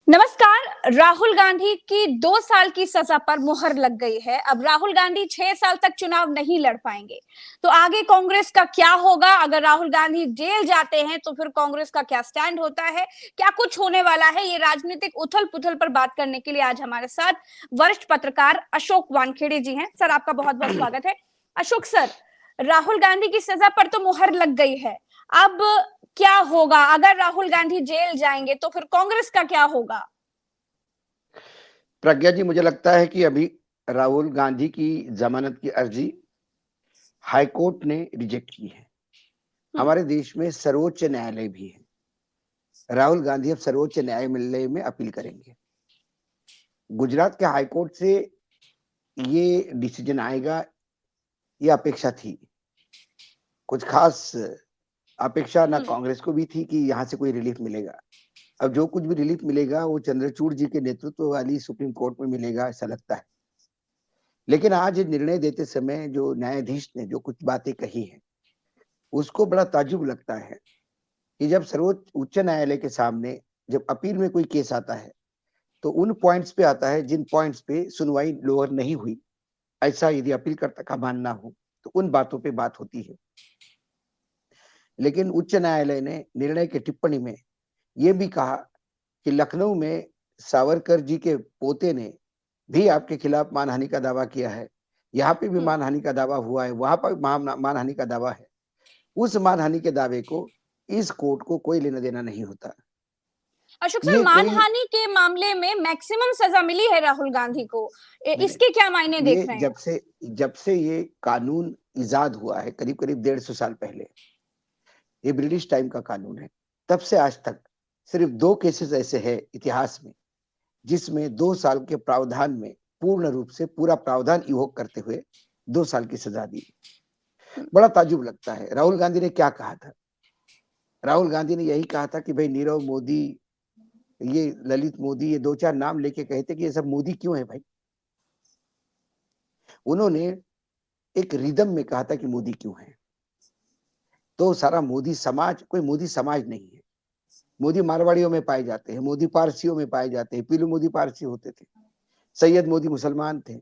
नमस्कार। राहुल गांधी की 2 साल की सजा पर मुहर लग गई है। अब राहुल गांधी 6 साल तक चुनाव नहीं लड़ पाएंगे। तो आगे कांग्रेस का क्या होगा? अगर राहुल गांधी जेल जाते हैं तो फिर कांग्रेस का क्या स्टैंड होता है, क्या कुछ होने वाला है? ये राजनीतिक उथल पुथल पर बात करने के लिए आज हमारे साथ वरिष्ठ पत्रकार अशोक वानखेड़े जी हैं। सर, आपका बहुत बहुत स्वागत है। अशोक सर, राहुल गांधी की सजा पर तो मुहर लग गई है। अब क्या होगा? अगर राहुल गांधी जेल जाएंगे तो फिर कांग्रेस का क्या होगा? प्रज्ञा जी, मुझे लगता है कि अभी राहुल गांधी की जमानत की अर्जी हाईकोर्ट ने रिजेक्ट की है। हमारे देश में सर्वोच्च न्यायालय भी है। राहुल गांधी अब सर्वोच्च न्यायालय में अपील करेंगे। गुजरात के हाईकोर्ट से ये डिसीजन आएगा, ये अपेक्षा थी। कुछ खास अपेक्षा ना कांग्रेस को भी थी कि यहाँ से कोई रिलीफ मिलेगा। अब जो कुछ भी रिलीफ मिलेगा वो चंद्रचूड़ जी के नेतृत्व वाली सुप्रीम कोर्ट में मिलेगा, ऐसा लगता है। लेकिन आज निर्णय देते समय जो न्यायाधीश ने जो कुछ बातें कही हैं, उसको बड़ा ताज्जुब लगता है कि जब सर्वोच्च उच्च न्यायालय के सामने जब अपील में कोई केस आता है तो उन पॉइंट्स पे आता है जिन पॉइंट्स पे सुनवाई लोअर नहीं हुई। ऐसा यदि अपीलकर्ता का मानना हो तो उन बातों पे बात होती है। लेकिन उच्च न्यायालय ने निर्णय की टिप्पणी में यह भी कहा कि लखनऊ में सावरकर जी के पोते ने भी आपके खिलाफ मानहानि का दावा किया है, यहाँ पे भी मानहानि का दावा हुआ है, वहां पर मानहानि का दावा है। उस मानहानि के दावे को इस कोर्ट को कोई लेना देना नहीं होता। अशोक सर, ये कोई मानहानि के मामले में मैक्सिमम सजा मिली है राहुल गांधी को। इसके क्या मायने ये देख रहे हैं? जब से ये कानून इजाद हुआ है, करीब करीब 150 साल पहले, ये ब्रिटिश टाइम का कानून है, तब से आज तक सिर्फ 2 केसेस ऐसे हैं इतिहास में जिसमें 2 साल के प्रावधान में पूर्ण रूप से पूरा प्रावधान इवोक करते हुए 2 साल की सजा दी। बड़ा ताज्जुब लगता है। राहुल गांधी ने क्या कहा था? राहुल गांधी ने यही कहा था कि भाई नीरव मोदी, ये ललित मोदी, ये 2-4 नाम लेके कहते कि ये सब मोदी क्यों है भाई। उन्होंने एक रिदम में कहा था कि मोदी क्यों है। तो सारा मोदी समाज कोई मोदी समाज नहीं है। मोदी मारवाड़ियों में पाए जाते हैं, मोदी पारसियों में पाए जाते हैं। पीलू मोदी पारसी होते थे, सैयद मोदी मुसलमान थे,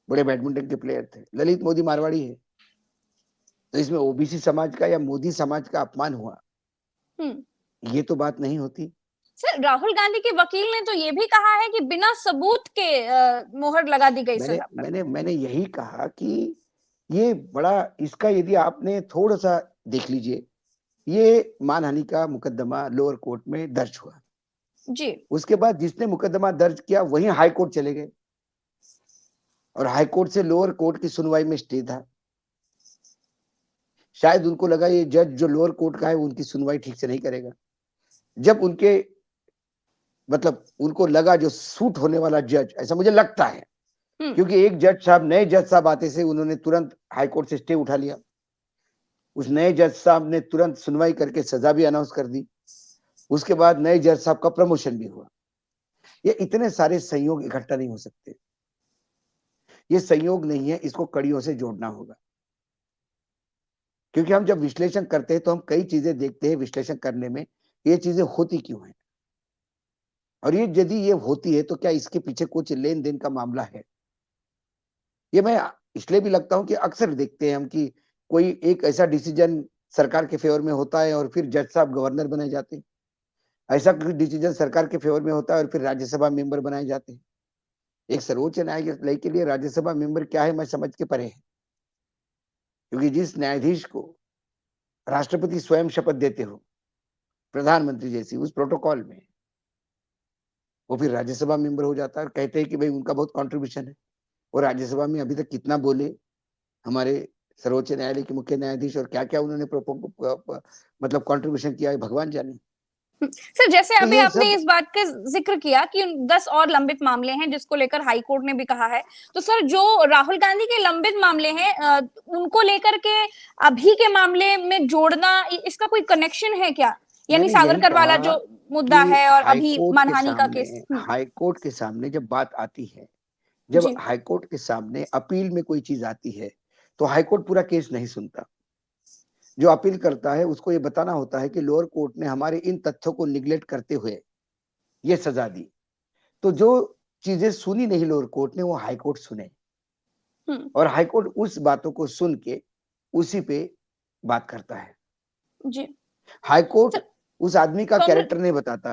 बड़े बैडमिंटन के प्लेयर थे, ललित मोदी मारवाड़ी है। तो इसमें ओबीसी समाज का या मोदी समाज का अपमान हुआ, ये तो बात नहीं होती। सर, राहुल गांधी के वकील ने तो ये भी कहा है कि बिना सबूत के मोहर लगा दी गई सजा पर। मैंने यही कहा कि ये बड़ा, इसका यदि आपने थोड़ा सा देख लीजिए, ये मानहानि का मुकदमा लोअर कोर्ट में दर्ज हुआ जी। उसके बाद जिसने मुकदमा दर्ज किया वही हाई कोर्ट चले गए और हाई कोर्ट से लोअर कोर्ट की सुनवाई में स्टे था। शायद उनको लगा ये जज जो लोअर कोर्ट का है उनकी सुनवाई ठीक से नहीं करेगा। जब उनके मतलब उनको लगा जो सूट होने वाला जज, ऐसा मुझे लगता है, क्योंकि एक जज साहब, नए जज साहब आते से उन्होंने तुरंत हाई कोर्ट से स्टे उठा लिया। उस नए जज साहब ने तुरंत सुनवाई करके सजा भी अनाउंस कर दी। उसके बाद नए जज साहब का प्रमोशन भी हुआ। ये इतने सारे संयोग इकट्ठा नहीं हो सकते, ये संयोग नहीं है, इसको कड़ियों से जोड़ना होगा। क्योंकि हम जब विश्लेषण करते हैं तो हम कई चीजें देखते हैं विश्लेषण करने में, ये चीजें होती क्यों हैं, और ये यदि ये होती है तो क्या इसके पीछे कुछ लेन देन का मामला है। ये मैं इसलिए भी लगता हूं कि अक्सर देखते हैं हम कि कोई एक ऐसा डिसीजन सरकार के फेवर में होता है और फिर जज साहब गवर्नर बनाए जाते हैं, ऐसा कोई डिसीजन सरकार के फेवर में होता है और फिर राज्यसभा मेंबर बनाए जाते हैं। एक सर्वोच्च न्यायालय के लिए राज्यसभा मेंबर क्या है मैं समझ के परे है, क्योंकि जिस न्यायाधीश को राष्ट्रपति स्वयं शपथ देते हो, प्रधानमंत्री जैसी उस प्रोटोकॉल में, वो फिर राज्यसभा मेंबर हो जाता है और कहते हैं कि भाई उनका बहुत कंट्रीब्यूशन है। और राज्यसभा में अभी तक कितना बोले हमारे सर्वोच्च न्यायालय के मुख्य न्यायाधीश, और क्या क्या उन्होंने मतलब कंट्रीब्यूशन किया है भगवान जाने। सर, जैसे तो अभी ये आपने सब इस बात का जिक्र किया कि 10 और लंबित मामले हैं जिसको लेकर हाई कोर्ट ने भी कहा है, तो सर जो राहुल गांधी के लंबित मामले हैं उनको लेकर के अभी के मामले में जोड़ना, इसका कोई कनेक्शन है क्या? यानी मैंने यही सावरकर वाला कहा जो मुद्दा कि है और अभी मानहानि का केस। हाई कोर्ट के सामने जब बात आती है, जब जी। हाई कोर्ट के सामने अपील में कोई चीज आती है तो हाई कोर्ट पूरा केस नहीं सुनता। जो अपील करता है उसको ये बताना होता है कि लोअर कोर्ट ने हमारे इन तथ्यों को निगलेक्ट करते हुए ये सजा दी। तो जो चीजें सुनी नहीं लोअर कोर्ट ने, वो हाई कोर्ट सुने, और हाई कोर्ट उस बातों को सुन के उसी पे बात करता है। जी। हाई कोर्ट सर, उस आदमी का कांग्रेस कैरेक्टर नहीं बताता,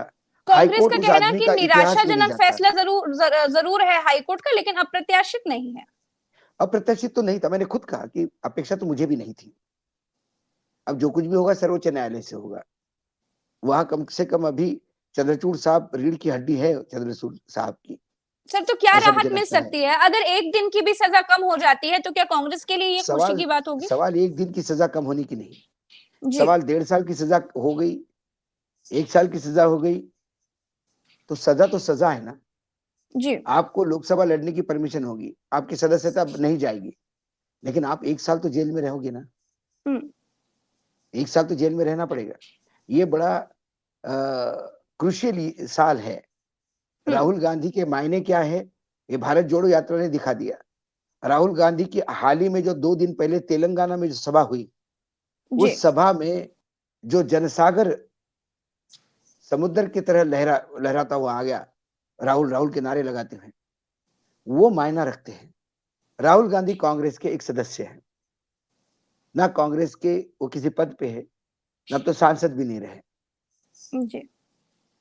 हाई कांग्रेस कोर्ट का उस कहना है आदमी कि का इतिहास भी नहीं निराशाजनक जानता। फैसला जरूर है हाईकोर्ट का, लेकिन अप्रत्याशित नहीं है। अप्रत्याशित तो नहीं था, मैंने खुद कहा कि अपेक्षा तो मुझे भी नहीं थी। अब जो कुछ भी होगा सर्वोच्च न्यायालय से होगा। वहां कम से कम अभी चंद्रचूड़ साहब रीढ़ की हड्डी है, चंद्रचूड़ साहब की, सर, तो क्या ऐसा मुझे राहत मिल लगता है। सकती है अगर एक दिन की भी सजा कम हो जाती है? तो क्या कांग्रेस के लिए ये खुशी सवाल की बात होगी? सवाल एक दिन की सजा कम होने की नहीं, जी। सवाल 1.5 साल की सजा हो गई, 1 साल की सजा हो गई, तो सजा है ना। जी। आपको लोकसभा लड़ने की परमिशन होगी, आपकी सदस्यता अब नहीं जाएगी, लेकिन आप 1 साल तो जेल में रहोगे ना। हम्म। 1 साल तो जेल में रहना पड़ेगा। ये बड़ा क्रुशियल साल है। हम्म। राहुल गांधी के मायने क्या है, ये भारत जोड़ो यात्रा ने दिखा दिया। राहुल गांधी की हाल ही में जो 2 दिन पहले तेलंगाना में जो सभा हुई, जी। उस सभा में जो जनसागर समुद्र की तरह लहराता हुआ आ गया, राहुल राहुल के नारे लगाते हुए, वो मायना रखते हैं। राहुल गांधी कांग्रेस के एक सदस्य हैं, ना कांग्रेस के वो किसी पद पे है, ना तो सांसद भी नहीं रहे। जी।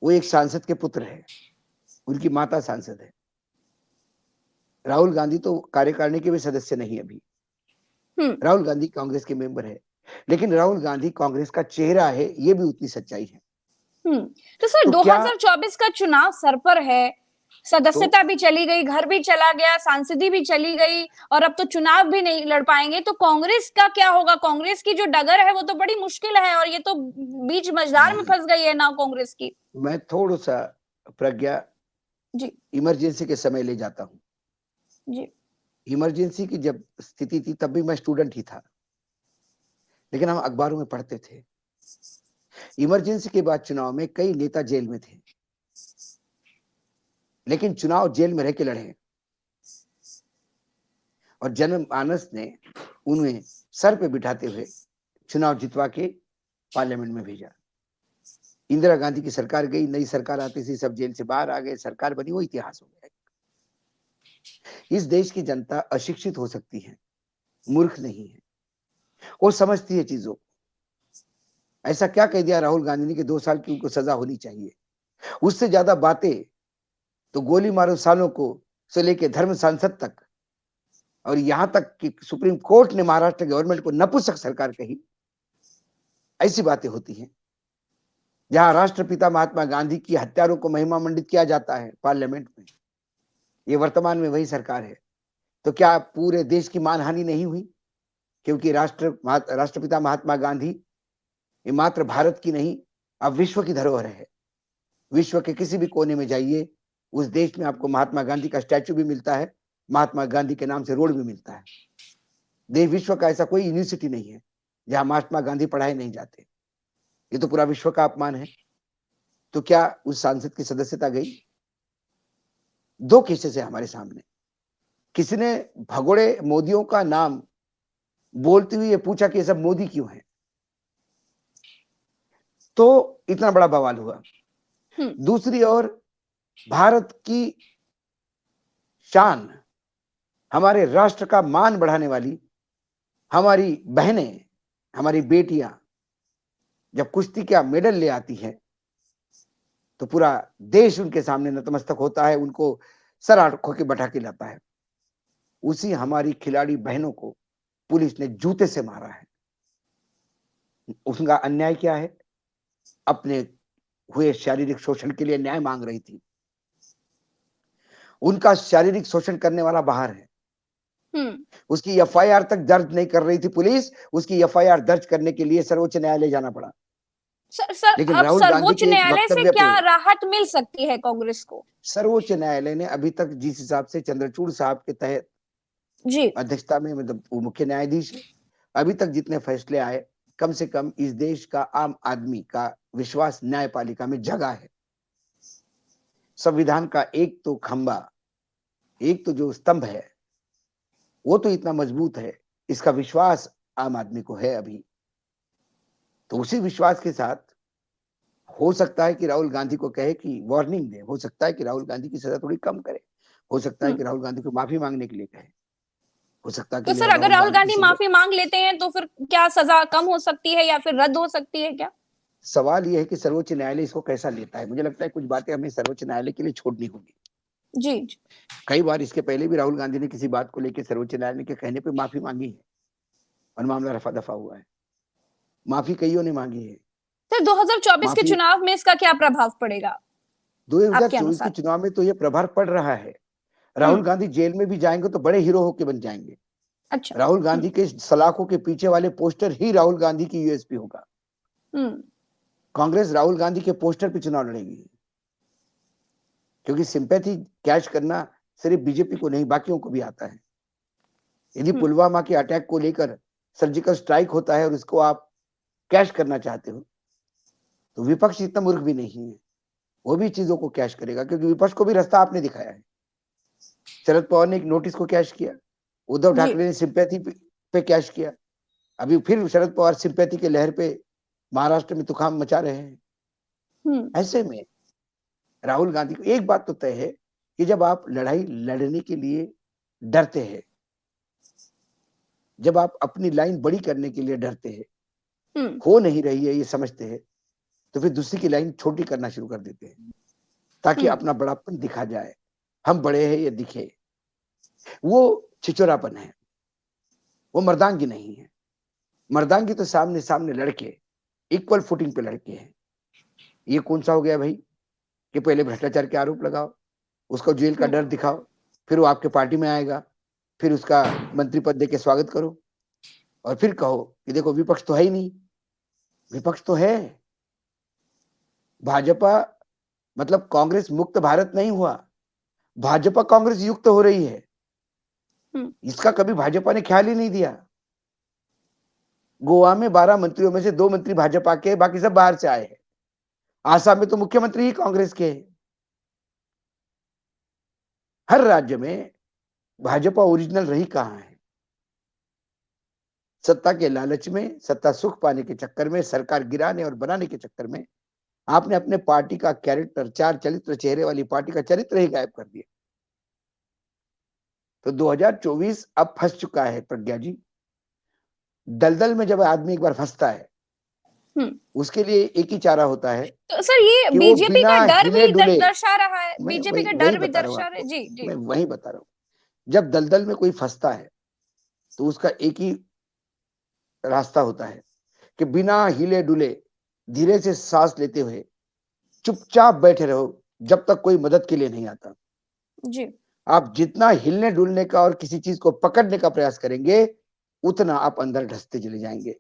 वो एक सांसद के पुत्र है, उनकी माता सांसद है। राहुल गांधी तो कार्यकारिणी के भी सदस्य नहीं अभी। हम्म। राहुल गांधी कांग्रेस के मेंबर है, लेकिन राहुल गांधी कांग्रेस का चेहरा है, ये भी उतनी सच्चाई है। हम्म। तो सर, तो क्या 2024 का चुनाव सर पर है, तो सदस्यता भी चली गई, घर भी चला गया, सांसदी भी चली गई, और अब तो चुनाव भी नहीं लड़ पाएंगे, तो कांग्रेस का क्या होगा? कांग्रेस की जो डगर है वो तो बड़ी मुश्किल है, और ये तो बीच मझधार में नहीं, फंस गई है ना कांग्रेस की। मैं थोड़ा सा प्रज्ञा जी। इमरजेंसी के समय ले जाता हूँ। जी। इमरजेंसी की जब स्थिति थी तब भी मैं स्टूडेंट ही था, लेकिन हम अखबारों में पढ़ते थे। इमरजेंसी के बाद चुनाव में कई नेता जेल में थे, लेकिन चुनाव जेल में रह के लड़े, और जनमानस ने उन्हें सर पे बिठाते हुए चुनाव जितवा के पार्लियामेंट में भेजा। इंदिरा गांधी की सरकार गई, नई सरकार आती थी, सब जेल से बाहर आ गए, सरकार बनी, वो इतिहास हो गया। इस देश की जनता अशिक्षित हो सकती है, मूर्ख नहीं है, वो समझती है चीजों। ऐसा क्या कह दिया राहुल गांधी ने कि 2 साल की उनको सजा होनी चाहिए? उससे ज्यादा बातें तो गोली मारो सालों को से लेके धर्म सांसद तक, और यहां तक कि सुप्रीम कोर्ट ने महाराष्ट्र गवर्नमेंट को नपुंसक सरकार कही। ऐसी बातें होती हैं। जहां राष्ट्रपिता महात्मा गांधी की हत्यारों को महिमा मंडित किया जाता है पार्लियामेंट में, ये वर्तमान में वही सरकार है। तो क्या पूरे देश की मानहानि नहीं हुई? क्योंकि राष्ट्रपिता महात्मा गांधी ये मात्र भारत की नहीं, अब विश्व की धरोहर है। विश्व के किसी भी कोने में जाइए, उस देश में आपको महात्मा गांधी का स्टैचू भी मिलता है, महात्मा गांधी के नाम से रोड भी मिलता है। देश विश्व का ऐसा कोई यूनिवर्सिटी नहीं है जहां महात्मा गांधी पढ़ाए नहीं जाते। ये तो पूरा विश्व का अपमान है। तो क्या उस सांसद की सदस्यता गई? 2 केसेस है हमारे सामने। किसी ने भगोड़े मोदियों का नाम बोलते हुए ये पूछा कि ये सब मोदी क्यों है, तो इतना बड़ा बवाल हुआ। दूसरी ओर भारत की शान, हमारे राष्ट्र का मान बढ़ाने वाली हमारी बहनें, हमारी बेटियां जब कुश्ती का मेडल ले आती है, तो पूरा देश उनके सामने नतमस्तक होता है, उनको सर आंखों के बैठा के लाता है। उसी हमारी खिलाड़ी बहनों को पुलिस ने जूते से मारा है। उनका अन्याय क्या है? अपने हुए शारीरिक शोषण के लिए न्याय मांग रही थी। उनका शारीरिक शोषण करने वाला बाहर है, उसकी एफआईआर तक दर्ज नहीं कर रही थी पुलिस, उसकी एफआईआर दर्ज करने के लिए सर्वोच्च न्यायालय जाना पड़ा। सर, लेकिन अब राहुल गांधी सर्वोच्च के एक न्यायालय से वक्तव्य पे क्या राहत मिल सकती है कांग्रेस को? सर्वोच्च न्यायालय ने अभी तक जिस हिसाब से चंद्रचूड़ साहब के तहत जी। अध्यक्षता में, मतलब वो मुख्य न्यायाधीश है, अभी तक जितने फैसले आए, कम से कम इस देश का आम आदमी का विश्वास न्यायपालिका में जगा है। संविधान का एक तो खंबा, एक तो जो स्तंभ है, वो तो इतना मजबूत है, इसका विश्वास आम आदमी को है अभी। तो उसी विश्वास के साथ हो सकता है कि राहुल गांधी को कहे कि वार्निंग दे, हो सकता है कि राहुल गांधी की सजा थोड़ी कम करे, हो सकता है कि राहुल गांधी को माफी मांगने के लिए कहे, हो सकता है तो कि सर अगर राहुल राहुल गांधी की गांधी सजा। माफी मांग लेते हैं तो फिर क्या सजा कम हो सकती है या फिर रद्द हो सकती है क्या? सवाल यह है कि सर्वोच्च न्यायालय इसको कैसा लेता है। मुझे लगता है कुछ बातें हमें सर्वोच्च न्यायालय के लिए छोड़नी होगी। जी जी। कई बार इसके पहले भी राहुल गांधी ने किसी बात को लेकर सर्वोच्च न्यायालय के कहने पे माफी मांगी है और मामला रफा दफा हुआ है। माफी कईयों ने मांगी है। सर 2024 के माफी चुनाव में इसका क्या प्रभाव पड़ेगा आपके 2024 के अनुसार? चुनाव में तो यह प्रभाव पड़ रहा है। राहुल हम्म। गांधी जेल में भी जाएंगे तो बड़े हीरो होके बन जाएंगे। अच्छा। राहुल गांधी के सलाखों के पीछे वाले पोस्टर ही राहुल गांधी की यूएसपी होगा। हम्म। कांग्रेस राहुल गांधी के पोस्टर पे चुनाव लड़ेगी, क्योंकि सिंपैथी कैच करना सिर्फ बीजेपी को नहीं बाकियों को भी आता है। यदि हम्म। पुलवामा के अटैक को लेकर सर्जिकल स्ट्राइक होता है और इसको आप कैश करना चाहते हो, तो विपक्ष इतना मूर्ख भी नहीं है, वो भी चीजों को कैश करेगा, क्योंकि विपक्ष को भी रास्ता आपने दिखाया है। शरद पवार ने एक नोटिस को कैश किया, उद्धव जी। ठाकरे ने सिंपैथी पे कैश किया, अभी फिर शरद पवार सिंपैथी के लहर पे महाराष्ट्र में तुखाम मचा रहे हैं। हम्म। ऐसे में राहुल गांधी को एक बात तो तय है कि जब आप लड़ाई लड़ने के लिए डरते हैं, जब आप अपनी लाइन बड़ी करने के लिए डरते हैं, हम्म। हो नहीं रही है ये समझते हैं, तो फिर दूसरी की लाइन छोटी करना शुरू कर देते हैं ताकि हम्म। अपना बड़ापन दिखा जाए, हम बड़े हैं ये दिखे। वो छिचोरापन है, वो मर्दांगी नहीं है। मर्दांगी तो सामने सामने लड़के इक्वल फुटिंग पे लड़के हैं। ये कौन सा हो गया भाई कि पहले भ्रष्टाचार के आरोप लगाओ, उसको जेल का डर दिखाओ, फिर वो आपके पार्टी में आएगा, फिर उसका मंत्री पद दे के स्वागत करो और फिर कहो कि देखो विपक्ष तो है ही नहीं। विपक्ष तो है। भाजपा मतलब कांग्रेस मुक्त भारत नहीं हुआ, भाजपा कांग्रेस युक्त हो रही है। इसका कभी भाजपा ने ख्याल ही नहीं दिया। गोवा में 12 मंत्रियों में से 2 मंत्री भाजपा के, बाकी सब बाहर से आए हैं। आसाम में तो मुख्यमंत्री ही कांग्रेस के हैं। हर राज्य में भाजपा ओरिजिनल रही कहां है। सत्ता के लालच में, सत्ता सुख पाने के चक्कर में, सरकार गिराने और बनाने के चक्कर में आपने अपने पार्टी का कैरेक्टर, 4 चरित्र चेहरे वाली पार्टी का चरित्र ही गायब कर दिया। तो 2024 अब फंस चुका है प्रज्ञा जी। दलदल में जब आदमी एक बार फंसता है, उसके लिए एक ही चारा होता है तो सर ये कि वो बीजेपी का बिना डर हिले भी डुले। दर्शा रहा है, मैं बीजेपी वही का वही डर भी बता रहा हूं दर्शा रहे। आपको, जी जी। मैं वही बता रहा हूं। जब दलदल में कोई फंसता है तो उसका एक ही रास्ता होता है कि बिना हिले डुले धीरे से सांस लेते हुए चुपचाप बैठे रहो जब तक कोई मदद के लिए नहीं आता। जी। आप जितना हिलने डुलने का और किसी चीज को पकड़ने का प्रयास करेंगे, उतना आप अंदर धंसते चले जाएंगे।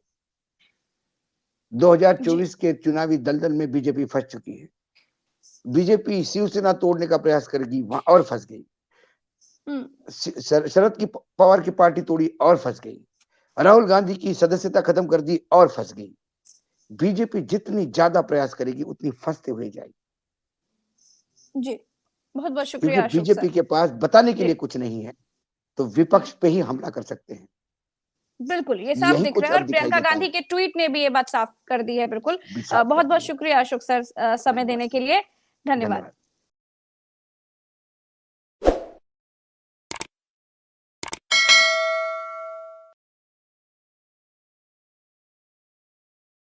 2024 के चुनावी दलदल में बीजेपी फंस चुकी है। बीजेपी शिवसेना तोड़ने का प्रयास करेगी, वहां और फंस गई। शरद की पवार की पार्टी तोड़ी और फंस गई। राहुल गांधी की सदस्यता खत्म कर दी और फंस गई। बीजेपी जितनी ज्यादा प्रयास करेगी उतनी फंसते हुए जाएगी, जी। बहुत बहुत क्योंकि शुक्रिया अशोक बीजेपी सर। के पास बताने के जी। लिए कुछ नहीं है, तो विपक्ष पे ही हमला कर सकते हैं। बिल्कुल ये साफ यही दिख कुछ रहा है, अब और दिखाई प्रियंका देता गांधी है, के ट्वीट ने भी ये बात साफ कर दी है। बिल्कुल। भी साफ कर बहुत बहुत दी है। शुक्रिया अशोक सर समय धन्यवाद, देने के लिए। धन्यवाद। धन्यवाद।